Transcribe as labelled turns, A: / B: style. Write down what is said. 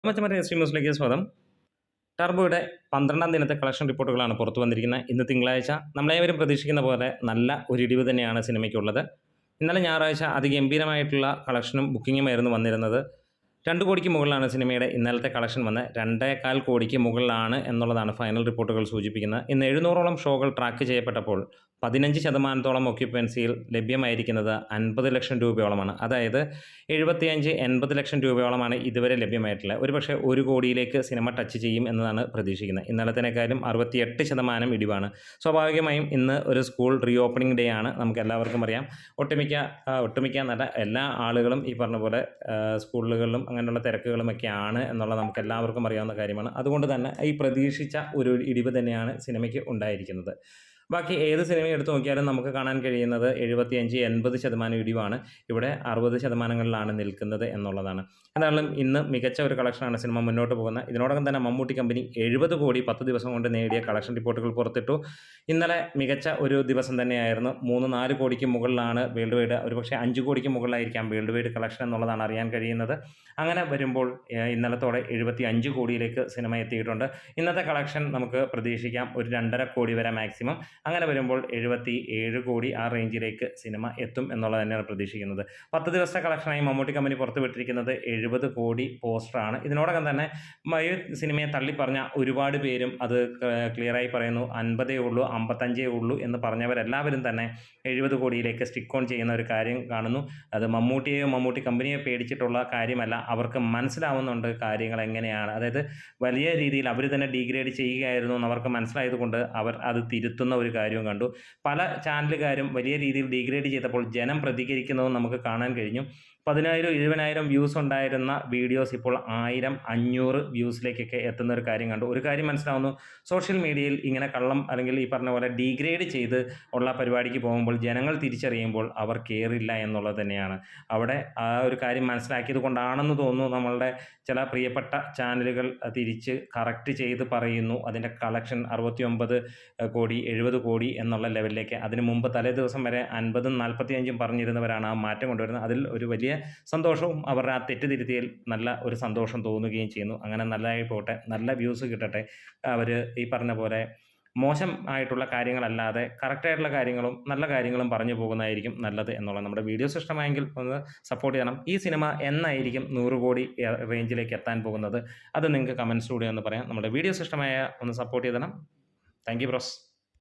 A: മച്ചന്മാരെ എസ് ന്യൂസിലേക്ക് സ്വാഗതം. ടർബോയുടെ 12ാം ദിനത്തെ കളക്ഷൻ റിപ്പോർട്ടുകളാണ് പുറത്തു വന്നിരിക്കുന്നത്. ഇന്ന് തിങ്കളാഴ്ച നമ്മളേവരും പ്രതീക്ഷിക്കുന്ന പോലെ നല്ല ഒരു ഇടിവ് തന്നെയാണ് സിനിമയ്ക്കുള്ളത്. ഇന്നലെ ഞായറാഴ്ച അതിഗംഭീരമായിട്ടുള്ള കളക്ഷനും ബുക്കിങ്ങുമായിരുന്നു വന്നിരുന്നത്. 2 കോടിക്ക് മുകളിലാണ് സിനിമയുടെ ഇന്നലത്തെ കളക്ഷൻ വന്നത്. 2.25 കോടിക്ക് മുകളിലാണ് എന്നുള്ളതാണ് ഫൈനൽ റിപ്പോർട്ടുകൾ സൂചിപ്പിക്കുന്നത്. ഇന്ന് 700ഓളം ഷോകൾ ട്രാക്ക് ചെയ്യപ്പെട്ടപ്പോൾ 15% ഒക്യുപ്പൻസിയിൽ ലഭ്യമായിരിക്കുന്നത് 50 ലക്ഷം രൂപയോളമാണ്. അതായത് 75-80 ലക്ഷം രൂപയോളമാണ് ഇതുവരെ ലഭ്യമായിട്ടുള്ളത്. ഒരുപക്ഷെ 1 കോടിയിലേക്ക് സിനിമ ടച്ച് ചെയ്യും എന്നതാണ് പ്രതീക്ഷിക്കുന്നത്. ഇന്നലത്തേക്കാളും 68% ഇടിവാണ്. സ്വാഭാവികമായും ഇന്ന് ഒരു സ്കൂൾ റീ ഓപ്പണിംഗ് ഡേ ആണ്. നമുക്ക് എല്ലാവർക്കും അറിയാം. ഒട്ടുമിക്ക എന്നല്ല എല്ലാ ആളുകളും ഈ പറഞ്ഞ പോലെ സ്കൂളുകളിലും അങ്ങനെയുള്ള തിരക്കുകളുമൊക്കെയാണ് എന്നുള്ളത് നമുക്ക് എല്ലാവർക്കും അറിയാവുന്ന കാര്യമാണ്. അതുകൊണ്ട് തന്നെ ഈ പ്രതീക്ഷിച്ച ഒരു ഇടിവ് തന്നെയാണ് സിനിമയ്ക്ക് ഉണ്ടായിരിക്കുന്നത്. ബാക്കി ഏത് സിനിമ എടുത്തു നോക്കിയാലും നമുക്ക് കാണാൻ കഴിയുന്നത് 75-80% ഇടിവാണ്. ഇവിടെ 60%ങ്ങളിലാണ് നിൽക്കുന്നത് എന്നുള്ളതാണ്. എന്തായാലും ഇന്ന് മികച്ച ഒരു കളക്ഷനാണ് സിനിമ മുന്നോട്ട് പോകുന്നത്. ഇതിനോടകം തന്നെ മമ്മൂട്ടി കമ്പനി 70 കോടി 10 ദിവസം കൊണ്ട് നേടിയ കളക്ഷൻ റിപ്പോർട്ടുകൾ പുറത്തിട്ടു. ഇന്നലെ മികച്ച ഒരു ദിവസം തന്നെയായിരുന്നു. 3-4 കോടിക്ക് മുകളിലാണ് വേൾഡ് വൈഡ്, ഒരുപക്ഷെ 5 കോടിക്ക് മുകളിലായിരിക്കാം വേൾഡ് വൈഡ് കളക്ഷൻ എന്നുള്ളതാണ് അറിയാൻ കഴിയുന്നത്. അങ്ങനെ വരുമ്പോൾ ഇന്നലത്തോടെ 75 കോടിയിലേക്ക് സിനിമ എത്തിയിട്ടുണ്ട്. ഇന്നത്തെ കളക്ഷൻ നമുക്ക് പ്രതീക്ഷിക്കാം ഒരു 2.5 കോടി വരെ മാക്സിമം. അങ്ങനെ വരുമ്പോൾ 77 കോടി ആ റേഞ്ചിലേക്ക് സിനിമ എത്തും എന്നുള്ളത് തന്നെയാണ് പ്രതീക്ഷിക്കുന്നത്. 10 ദിവസത്തെ കളക്ഷനായി മമ്മൂട്ടി കമ്പനി പുറത്തുവിട്ടിരിക്കുന്നത് 70 കോടി പോസ്റ്ററാണ്. ഇതിനോടകം തന്നെ ഈ സിനിമയെ തള്ളിപ്പറഞ്ഞ ഒരുപാട് പേരും അത് ക്ലിയറായി പറയുന്നു. 50 ഉള്ളൂ 55 ഉള്ളൂ എന്ന് പറഞ്ഞവരെല്ലാവരും തന്നെ 70 കോടിയിലേക്ക് സ്റ്റിക്ക് ഓൺ ചെയ്യുന്ന ഒരു കാര്യം കാണുന്നു. അത് മമ്മൂട്ടി കമ്പനിയെ പേടിച്ചിട്ടുള്ള കാര്യമല്ല. അവർക്ക് മനസ്സിലാവുന്നുണ്ട് കാര്യങ്ങൾ എങ്ങനെയാണ്. അതായത് വലിയ രീതിയിൽ അവർ തന്നെ ഡീഗ്രേഡ് ചെയ്യുകയായിരുന്നു എന്ന് അവർക്ക് മനസ്സിലായതുകൊണ്ട് അവർ അത് തിരുത്തുന്ന ഒരു കാര്യവും കണ്ടു. പല ചാനലുകാരും വലിയ രീതിയിൽ ഡീഗ്രേഡ് ചെയ്തപ്പോൾ ജനം പ്രതികരിക്കുന്നതും നമുക്ക് കാണാൻ കഴിഞ്ഞു. 10,000-20,000 വ്യൂസ് ഉണ്ടായിരുന്ന വീഡിയോസ് ഇപ്പോൾ 1,000-500 വ്യൂസിലേക്കൊക്കെ എത്തുന്ന ഒരു കാര്യം കണ്ടു. ഒരു കാര്യം മനസ്സിലാവുന്നു, സോഷ്യൽ മീഡിയയിൽ ഇങ്ങനെ കള്ളം അല്ലെങ്കിൽ ഈ പറഞ്ഞ പോലെ ഡീഗ്രേഡ് ചെയ്ത് ഉള്ള പരിപാടിക്ക് പോകുമ്പോൾ ജനങ്ങൾ തിരിച്ചറിയുമ്പോൾ അവർ കയറില്ല എന്നുള്ളത് തന്നെയാണ്. അവിടെ ആ ഒരു കാര്യം മനസ്സിലാക്കിയത് കൊണ്ടാണെന്ന് തോന്നുന്നു നമ്മളുടെ ചില പ്രിയപ്പെട്ട ചാനലുകൾ തിരിച്ച് കറക്റ്റ് ചെയ്ത് പറയുന്നു. അതിൻ്റെ കളക്ഷൻ 69 കോടി 70 കോടി എന്നുള്ള ലെവലിലേക്ക്. അതിന് മുമ്പ് തലേ ദിവസം വരെ 50-ഉം 45-ഉം പറഞ്ഞിരുന്നവരാണ് ആ മാറ്റം കൊണ്ടുവരുന്നത്. അതിൽ ഒരു വലിയ സന്തോഷവും അവരുടെ ആ തെറ്റ് തിരുത്തിയിൽ നല്ല ഒരു സന്തോഷം തോന്നുകയും ചെയ്യുന്നു. അങ്ങനെ നല്ലതായി പോട്ടെ, നല്ല വ്യൂസ് കിട്ടട്ടെ. അവർ ഈ പറഞ്ഞ പോലെ മോശം ആയിട്ടുള്ള കാര്യങ്ങളല്ലാതെ കറക്റ്റായിട്ടുള്ള കാര്യങ്ങളും നല്ല കാര്യങ്ങളും പറഞ്ഞു പോകുന്നതായിരിക്കും നല്ലത് എന്നുള്ളത്. നമ്മുടെ വീഡിയോസ് ഇഷ്ടമായെങ്കിൽ ഒന്ന് സപ്പോർട്ട് ചെയ്യണം. ഈ സിനിമ എന്നായിരിക്കും 100 കോടി റേഞ്ചിലേക്ക് എത്താൻ പോകുന്നത്? അത് നിങ്ങൾക്ക് കമൻസിലൂടെ ഒന്ന് പറയാം. നമ്മുടെ വീഡിയോസ് ഇഷ്ടമായ ഒന്ന് സപ്പോർട്ട് ചെയ്തണം. Thank you bros.